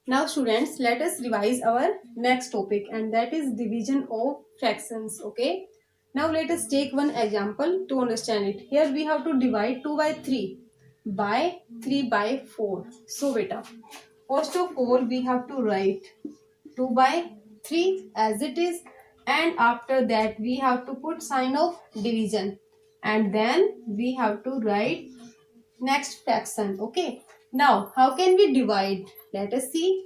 Now students, let us revise our next topic, and that is division of fractions. Okay. Now let us take one example to understand it. Here we have to divide 2 by 3 by 3 by 4. So beta, first of all we have to write 2 by 3 as it is, and after that we have to put sign of division, and then we have to write next fraction. Okay. Now how can we divide? Let us see.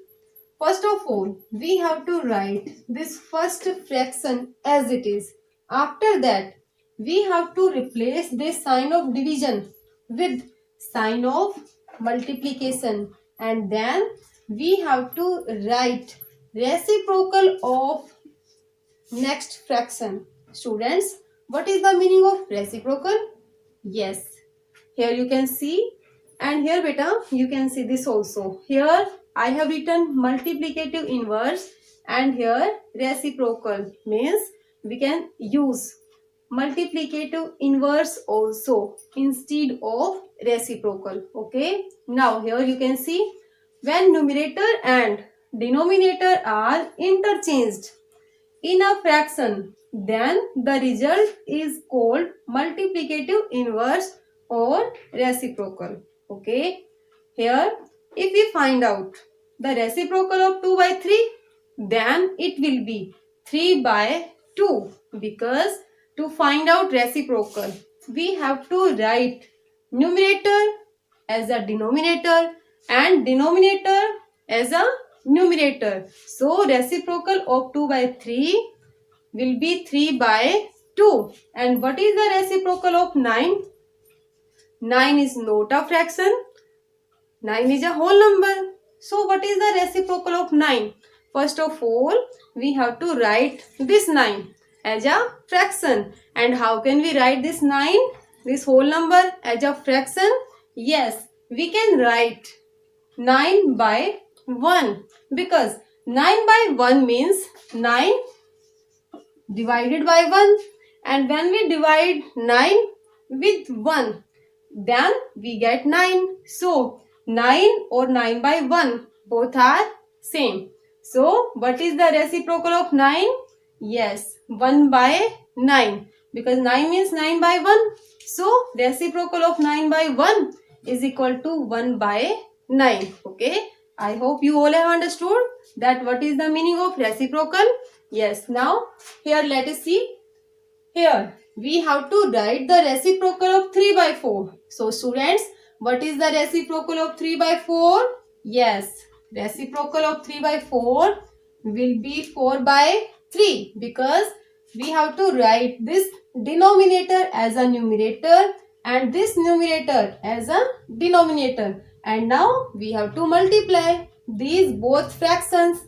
First of all, we have to write this first fraction as it is. After that, we have to replace this sign of division with sign of multiplication, and then we have to write reciprocal of next fraction. Students, what is the meaning of reciprocal? Yes, here you can see, and here beta you can see this also. Here I have written multiplicative inverse, and here reciprocal, means we can use multiplicative inverse also instead of reciprocal. Okay, now here you can see, when numerator and denominator are interchanged in a fraction, then the result is called multiplicative inverse or reciprocal. Okay, here if we find out the reciprocal of 2 by 3, then it will be 3 by 2, because to find out reciprocal we have to write numerator as a denominator and denominator as a numerator. So reciprocal of 2 by 3 will be 3 by 2. And what is the reciprocal of 9? 9 is not a fraction. 9 is a whole number. So what is the reciprocal of 9? First of all, we have to write this 9 as a fraction. And how can we write this 9, this whole number, as a fraction? Yes, we can write 9 by 1, because 9 by 1 means 9 divided by 1, and when we divide 9 with 1, then we get 9. So 9 or 9 by 1 both are same. So what is the reciprocal of 9? Yes, 1 by 9, because 9 means 9 by 1. So reciprocal of 9 by 1 is equal to 1 by 9. Okay, I hope you all have understood that what is the meaning of reciprocal. Yes, now here let us see. Here we have to write the reciprocal of 3 by 4. So students, what is the reciprocal of 3 by 4? Yes, reciprocal of 3 by 4 will be 4 by 3, because we have to write this denominator as a numerator and this numerator as a denominator. And now we have to multiply these both fractions,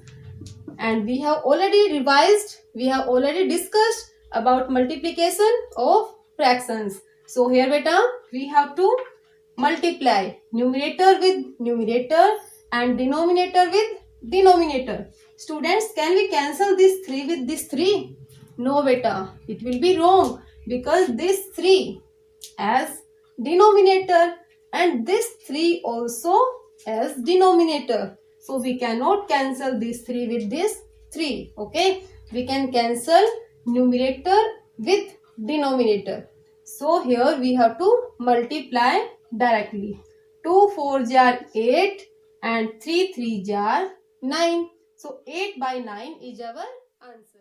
and we have already revised, we have already discussed about multiplication of fractions. So here beta, we have to multiply numerator with numerator and denominator with denominator. Students, can we cancel this 3 with this 3? No beta, it will be wrong, because this 3 as denominator and this 3 also as denominator. So we cannot cancel this 3 with this 3. Okay, we can cancel numerator with denominator. So here we have to multiply directly. 2 4s are 8 and 3 3s are 9. So 8 by 9 is our answer.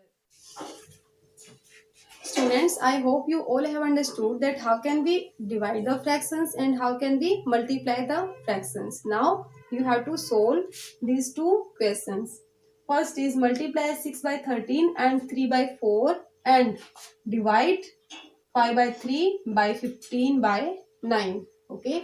Students, I hope you all have understood that how can we divide the fractions and how can we multiply the fractions. Now you have to solve these two questions. First is multiply 6 by 13 and 3 by 4 and divide 5 by 3 by 15 by 9. Okay.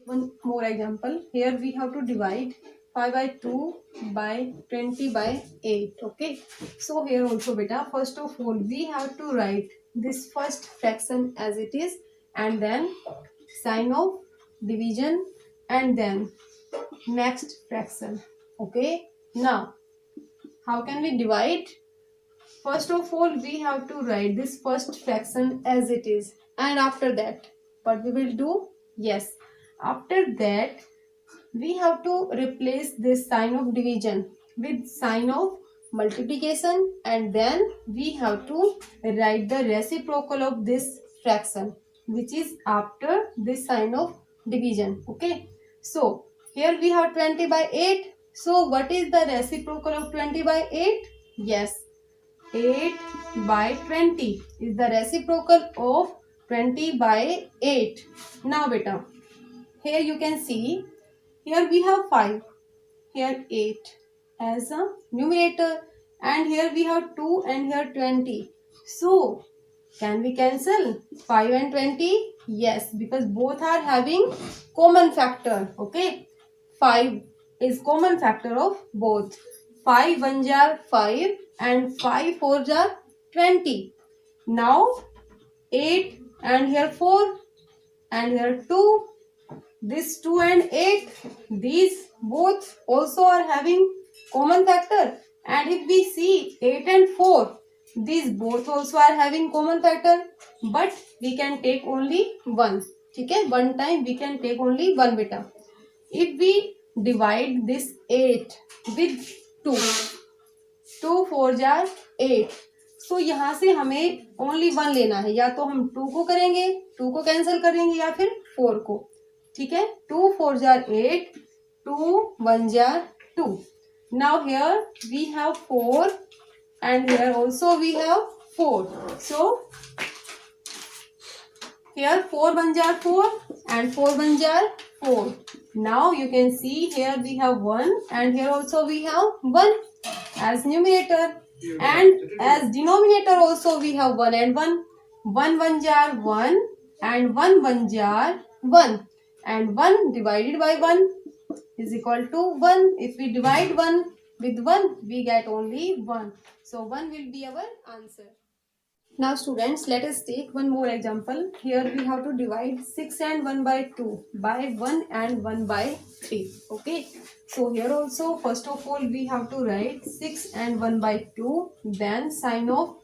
One more example. Here we have to divide 5 by 2 by 20 by 8. Okay. So here also beta, first of all we have to write this first fraction as it is, and then sign of division, and then next fraction. Okay. Now how can we divide? First of all we have to write this first fraction as it is, and after that what we will do? Yes, After that, we have to replace this sign of division with sign of multiplication, and then we have to write the reciprocal of this fraction, which is after this sign of division. Okay, so here we have 20 by 8. So what is the reciprocal of 20 by 8? Yes, 8 by 20 is the reciprocal of 20 by 8. Now beta, here you can see, here we have 5, here 8 as a numerator, and here we have 2 and here 20. So can we cancel 5 and 20? Yes, because both are having common factor. Okay, 5 is common factor of both. 5 1 jar 5 and 5 4 jar 20. Now 8 and here 4 and here 2. This 2 and 8, these both also are having common factor. And if we see 8 and 4, these both also are having common factor. But we can take only one. Okay, one time we can take only one beta. If we divide this 8 with 2, 2 4 jar 8. सो यहाँ से हमें only one लेना है, या तो हम 2 को करेंगे, 2 को कैंसिल करेंगे, या फिर 4 को. ठीक है, 2 4 jar 8, 2 1 jar 2. Now here we have 4 and here also we have 4. So here 4 1 jar 4 and 4 1 jar 4. Now you can see here we have 1 and here also we have 1 as numerator, and as denominator also we have 1 and 1. 1 1 jar 1 and 1 1 jar 1, and 1 divided by 1 is equal to 1. If we divide 1 with 1, we get only 1. So 1 will be our answer. Now students, let us take one more example. Here we have to divide 6 and 1 by 2 by 1 and 1 by 3. Okay. So here also first of all we have to write 6 and 1 by 2, then sign of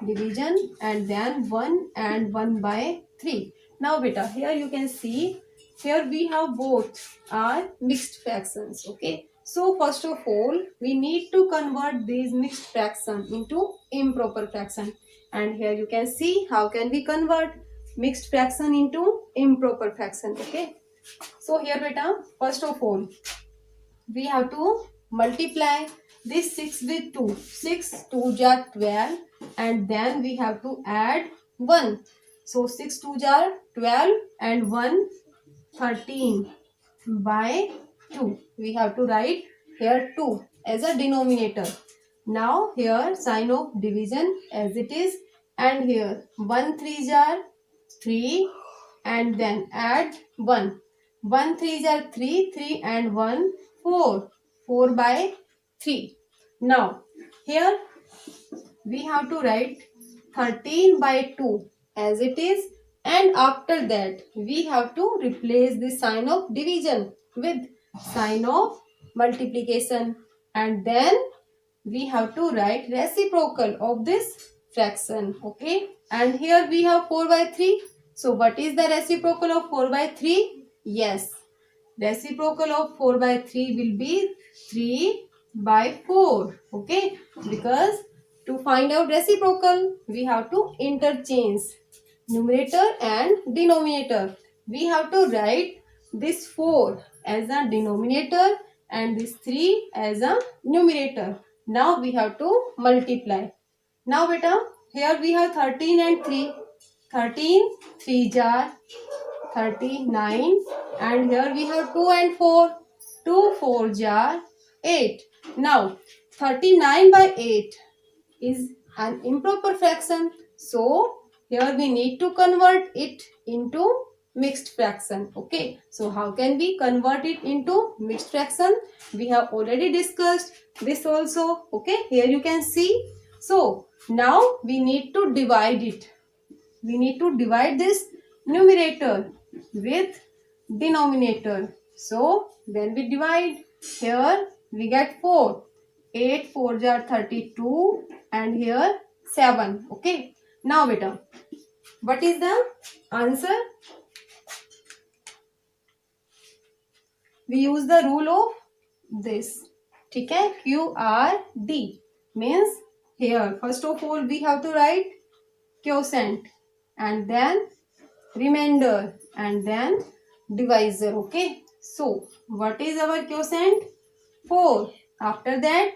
division, and then 1 and 1 by 3. Now beta, here you can see, here we have both are mixed fractions. Okay. So first of all we need to convert these mixed fraction into improper fraction. And here you can see how can we convert mixed fraction into improper fraction. Okay. So here beta, first of all we have to multiply this 6 with 2. 6 2 jar 12, and then we have to add 1. So 6 2 jar 12 and 1 13 by 2. We have to write here 2 as a denominator. Now here sign of division as it is, and here 1 3 jar 3, and then add 1. 1 3 jar 3, 3 and 1 4, 4 by 3. Now here we have to write 13 by 2 as it is, and after that we have to replace the sign of division with sign of multiplication, and then we have to write reciprocal of this fraction. Okay, and here we have 4 by 3. So what is the reciprocal of 4 by 3? Yes, reciprocal of 4 by 3 will be 3 by 4. Okay, because to find out reciprocal we have to interchange numerator and denominator. We have to write this 4 as a denominator and this 3 as a numerator. Now we have to multiply. Now beta, here we have 13 and 3. 13 3 jar 39, and here we have 2 and 4. 2 4 jar 8. Now 39 by 8 is an improper fraction. So here we need to convert it into mixed fraction. Okay, so how can we convert it into mixed fraction? We have already discussed this also. Okay, here you can see. So now we need to divide it. We need to divide this numerator with denominator. So then we divide. Here we get 4. 8 4 jar 32, and here 7. Okay. Now beta, what is the answer? we use the rule of this. ठीक है, QRD means here first of all we have to write quotient and then remainder and then divisor. Okay, so what is our quotient? 4. After that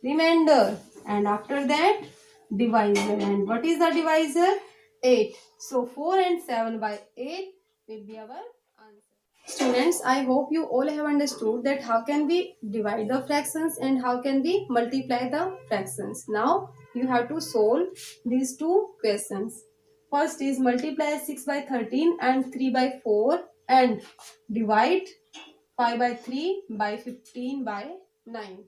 remainder and after that divisor, and what is the divisor? 8. So 4 and 7 by 8 will be our answer. Students, I hope you all have understood that how can we divide the fractions and how can we multiply the fractions. Now you have to solve these two questions. First is multiply 6 by 13 and 3 by 4 and divide 5 by 3 by 15 by 9.